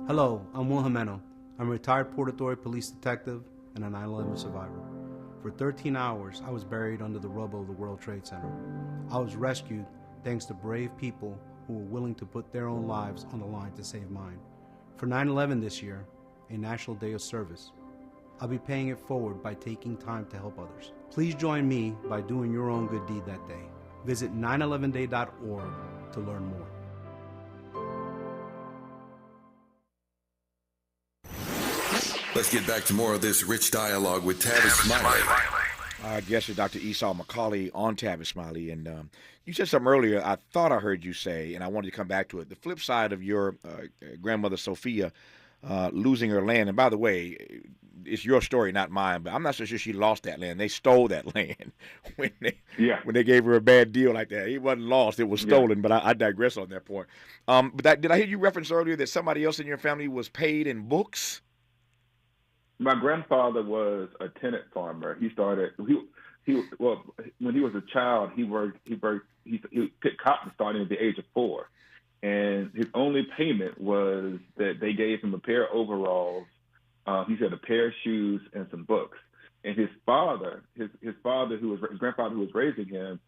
Hello, I'm Will Jimeno. I'm a retired Port Authority police detective and a 9/11 survivor. For 13 hours, I was buried under the rubble of the World Trade Center. I was rescued thanks to brave people who were willing to put their own lives on the line to save mine. For 9/11 this year, a National Day of Service, I'll be paying it forward by taking time to help others. Please join me by doing your own good deed that day. Visit 911day.org to learn more. Let's get back to more of this rich dialogue with Tavis Smiley. Our guest is Dr. Esau McCaulley on Tavis Smiley. And you said something earlier I thought I heard you say, and I wanted to come back to it. The flip side of your grandmother, Sophia, losing her land. And by the way, it's your story, not mine, but I'm not so sure she lost that land. They stole that land when they gave her a bad deal like that. It wasn't lost, it was stolen, but I digress on that point. But did I hear you reference earlier that somebody else in your family was paid in books? My grandfather was a tenant farmer. He started. Well, when he was a child, he picked cotton starting at the age of 4, and his only payment was that they gave him a pair of overalls. He said a pair of shoes and some books. And his father, his grandfather who was raising him,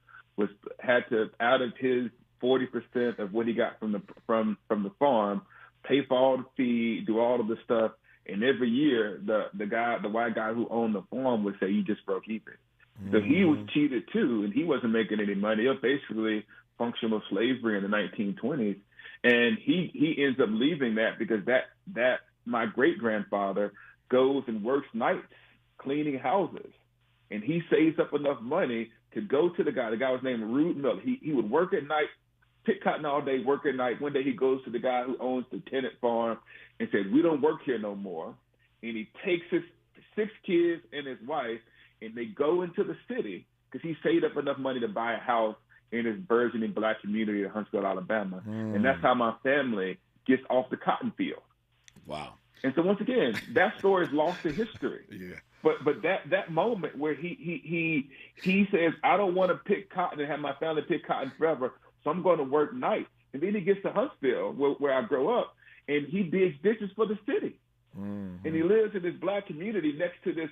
had to, out of his 40% of what he got from the farm, pay for all the feed, do all of the stuff. And every year, the white guy who owned the farm would say, "You just broke even." So he was cheated too, and he wasn't making any money. It was basically functional slavery in the 1920s, and he ends up leaving that because that my great grandfather goes and works nights cleaning houses, and he saves up enough money to go to the guy. The guy was named Rude Miller. He would work at night, pick cotton all day, work at night. One day he goes to the guy who owns the tenant farm and says, "We don't work here no more." And he takes his 6 kids and his wife, and they go into the city because he saved up enough money to buy a house in his burgeoning black community in Huntsville, Alabama. And that's how my family gets off the cotton field. Wow. And so once again, that story is lost to history. Yeah. But that moment where he says, "I don't want to pick cotton and have my family pick cotton forever, so I'm going to work nights." And then he gets to Huntsville, where I grew up, and he digs ditches for the city. And he lives in this black community next to this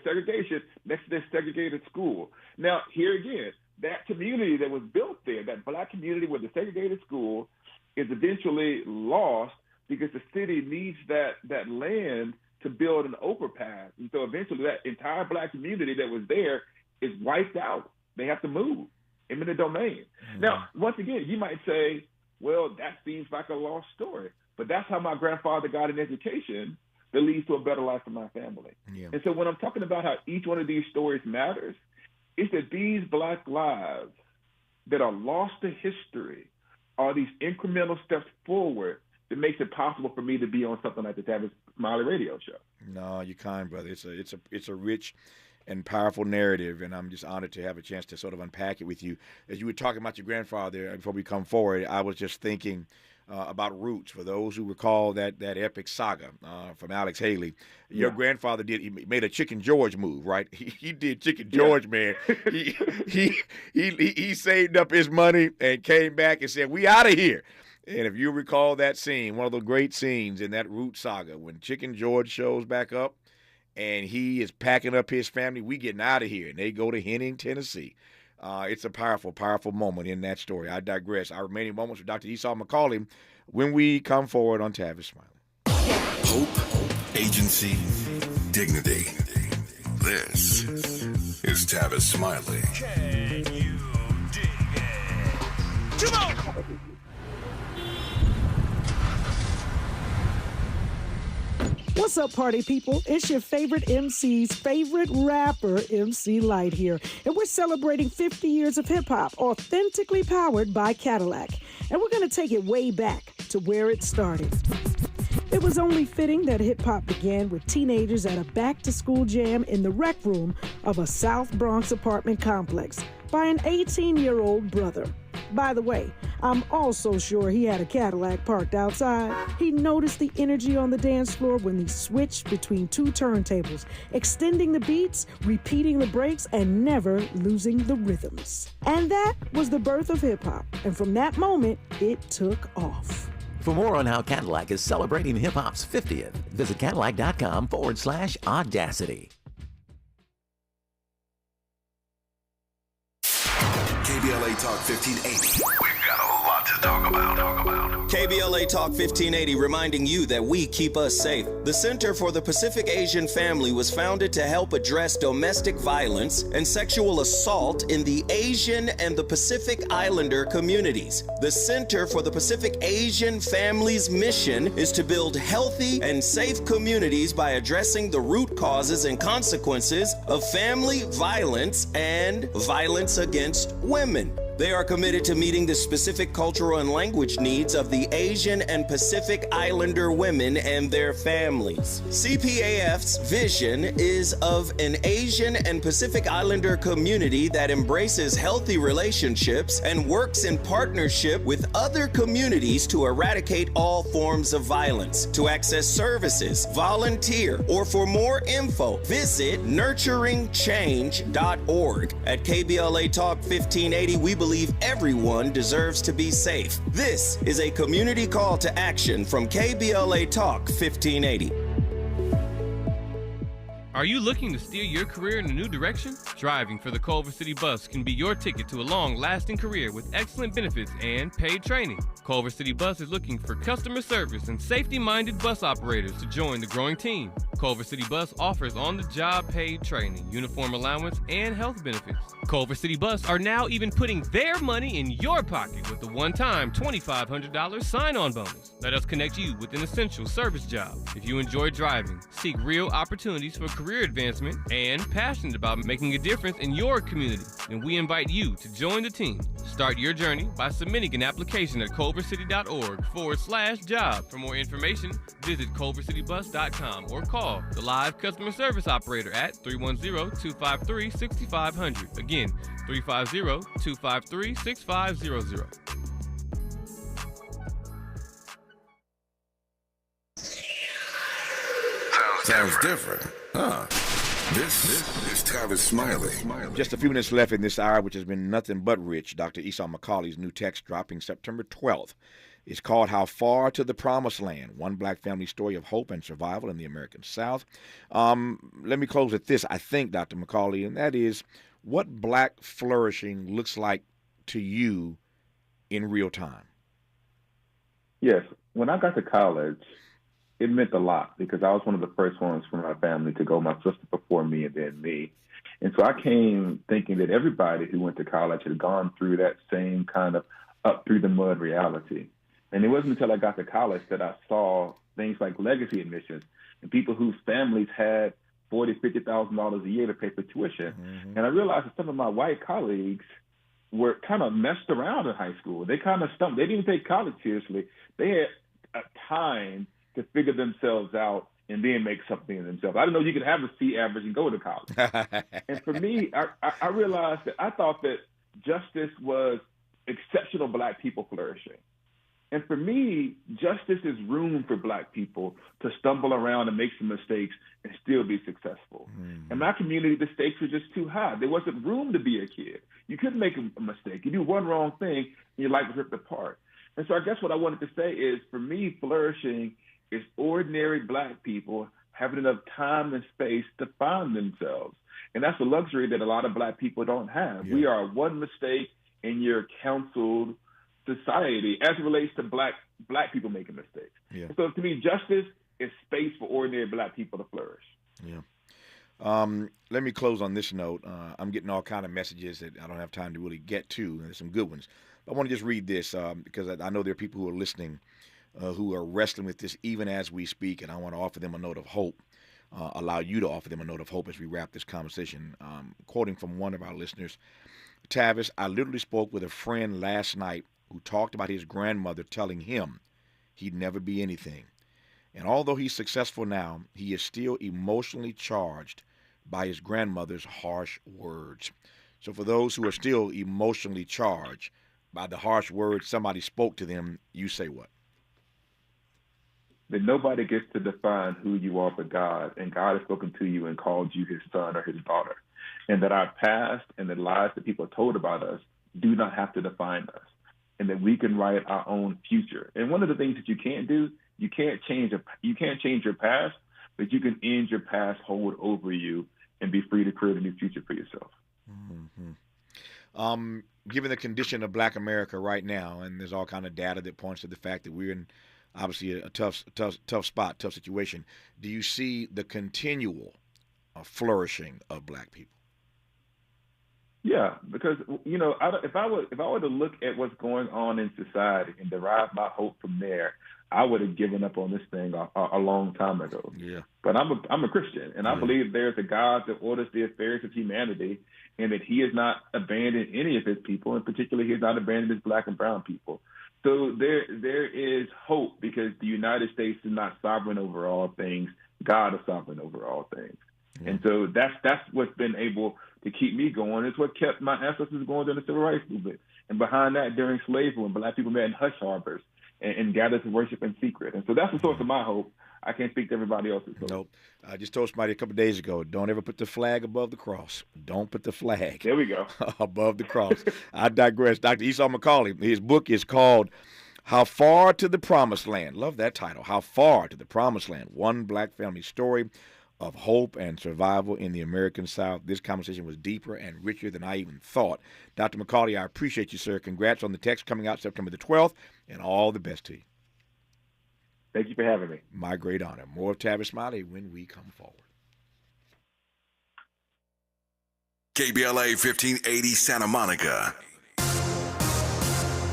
segregation, next to this segregated school. Now, here again, that community that was built there, that black community with the segregated school, is eventually lost because the city needs that land to build an overpass. And so eventually that entire black community that was there is wiped out. They have to move. Eminent domain. Now, once again, you might say, well, that seems like a lost story. But that's how my grandfather got an education that leads to a better life for my family. Yeah. And so when I'm talking about how each one of these stories matters, it's that these black lives that are lost to history are these incremental steps forward that makes it possible for me to be on something like the Tavis Smiley radio show. No, you're kind, brother. It's a rich and powerful narrative, and I'm just honored to have a chance to sort of unpack it with you. As you were talking about your grandfather before we come forward, I was just thinking about Roots. For those who recall that epic saga from Alex Haley, your grandfather he made a Chicken George move, right? He did Chicken George, man. He saved up his money and came back and said, "We out of here." And if you recall that scene, one of the great scenes in that Roots saga, when Chicken George shows back up and he is packing up his family, we getting out of here, and they go to Henning, Tennessee. It's a powerful, powerful moment in that story. I digress. Our remaining moments with Dr. Esau McCaulley when we come forward on Tavis Smiley. Hope, agency, dignity. This is Tavis Smiley. Can you dig it? Come on! What's up, party people? It's your favorite MC's favorite rapper, MC Light here. And we're celebrating 50 years of hip-hop, authentically powered by Cadillac. And we're going to take it way back to where it started. It was only fitting that hip-hop began with teenagers at a back-to-school jam in the rec room of a South Bronx apartment complex by an 18-year-old brother. By the way, I'm also sure he had a Cadillac parked outside. He noticed the energy on the dance floor when he switched between two turntables, extending the beats, repeating the breaks, and never losing the rhythms. And that was the birth of hip-hop. And from that moment, it took off. For more on how Cadillac is celebrating hip-hop's 50th, visit Cadillac.com/audacity. KBLA Talk 1580. We've got a lot to talk about. KBLA Talk 1580 reminding you that we keep us safe. The Center for the Pacific Asian Family was founded to help address domestic violence and sexual assault in the Asian and the Pacific Islander communities. The Center for the Pacific Asian Family's mission is to build healthy and safe communities by addressing the root causes and consequences of family violence and violence against women. They are committed to meeting the specific cultural and language needs of the Asian and Pacific Islander women and their families. CPAF's vision is of an Asian and Pacific Islander community that embraces healthy relationships and works in partnership with other communities to eradicate all forms of violence. To access services, volunteer, or for more info, visit nurturingchange.org. At KBLA Talk 1580, we believe everyone deserves to be safe. This is a community call to action from KBLA Talk 1580. Are you looking to steer your career in a new direction? Driving for the Culver City Bus can be your ticket to a long-lasting career with excellent benefits and paid training. Culver City Bus is looking for customer service and safety-minded bus operators to join the growing team. Culver City Bus offers on-the-job paid training, uniform allowance, and health benefits. Culver City Bus are now even putting their money in your pocket with a one-time $2,500 sign-on bonus. Let us connect you with an essential service job. If you enjoy driving, seek real opportunities for career advancement, and passionate about making a difference in your community, then we invite you to join the team. Start your journey by submitting an application at culvercity.org/job. For more information, visit culvercitybus.com or call the live customer service operator at 310-253-6500. Again, 350-253-6500. Sounds different, huh? This is Tavis Smiley. Just a few minutes left in this hour, which has been nothing but rich. Dr. Esau McCaulley's new text dropping September 12th. It's called How Far to the Promised Land, One Black Family Story of Hope and Survival in the American South. Let me close with this, I think, Dr. McCaulley, and that is what black flourishing looks like to you in real time. Yes. When I got to college, it meant a lot because I was one of the first ones from my family to go, my sister before me and then me. And so I came thinking that everybody who went to college had gone through that same kind of up through the mud reality. And it wasn't until I got to college that I saw things like legacy admissions and people whose families had $40,000, $50,000 a year to pay for tuition. Mm-hmm. And I realized that some of my white colleagues were kind of messed around in high school. They kind of stumped. They didn't take college seriously. They had a time to figure themselves out and then make something of themselves. I didn't know you could have a C average and go to college. And for me, I realized that I thought that justice was exceptional black people flourishing. And for me, justice is room for Black people to stumble around and make some mistakes and still be successful. In my community, the stakes were just too high. There wasn't room to be a kid. You couldn't make a mistake. You do one wrong thing, and your life was ripped apart. And so I guess what I wanted to say is, for me, flourishing is ordinary Black people having enough time and space to find themselves. And that's a luxury that a lot of Black people don't have. We are one mistake in your counseled society as it relates to black people making mistakes. So to me, justice is space for ordinary Black people to flourish. Let me close on this note. I'm getting all kind of messages that I don't have time to really get to. There's some good ones. But I want to just read this because I know there are people who are listening who are wrestling with this even as we speak, and I want to offer them a note of hope, allow you to offer them a note of hope as we wrap this conversation. Quoting from one of our listeners, Tavis, I literally spoke with a friend last night who talked about his grandmother telling him he'd never be anything. And although he's successful now, he is still emotionally charged by his grandmother's harsh words. So for those who are still emotionally charged by the harsh words somebody spoke to them, you say what? That nobody gets to define who you are but God, and God has spoken to you and called you his son or his daughter. And that our past and the lies that people told about us do not have to define us, and that we can write our own future. And one of the things that you can't do, you can't change your past, but you can end your past hold over you and be free to create a new future for yourself. Given the condition of Black America right now, and there's all kind of data that points to the fact that we're in obviously a tough spot, tough situation, do you see the continual flourishing of Black people? Yeah, because if I were to look at what's going on in society and derive my hope from there, I would have given up on this thing a long time ago. But I'm a Christian, and I believe there's a God that orders the affairs of humanity, and that He has not abandoned any of His people, and particularly He has not abandoned His Black and brown people. So there is hope, because the United States is not sovereign over all things. God is sovereign over all things. And so that's what's been able to keep me going. It's what kept my ancestors going during the Civil Rights Movement. And behind that, during slavery, when Black people met in hush harbors and gathered to worship in secret. And so that's the source of my hope. I can't speak to everybody else's hope. Nope. I just told somebody a couple of days ago, don't ever put the flag above the cross. Don't put the flag there we go. above the cross. I digress. Dr. Esau McCaulley, his book is called How Far to the Promised Land. Love that title. How Far to the Promised Land. One Black family story of hope and survival in the American South. This conversation was deeper and richer than I even thought. Dr. McCaulley, I appreciate you, sir. Congrats on the text coming out September the 12th, and all the best to you. Thank you for having me. My great honor. More of Tavis Smiley when we come forward. KBLA 1580 Santa Monica.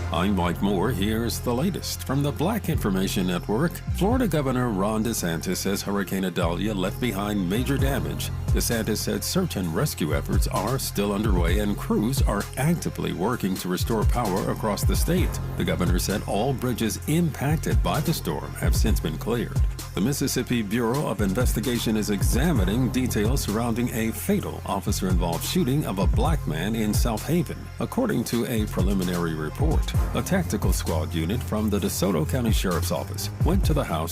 I'm Mike Moore. Here's the latest from the Black Information Network. Florida Governor Ron DeSantis says Hurricane Idalia left behind major damage. DeSantis said search and rescue efforts are still underway and crews are actively working to restore power across the state. The governor said all bridges impacted by the storm have since been cleared. The Mississippi Bureau of Investigation is examining details surrounding a fatal officer-involved shooting of a Black man in South Haven, according to a preliminary report. A tactical squad unit from the DeSoto County Sheriff's Office went to the house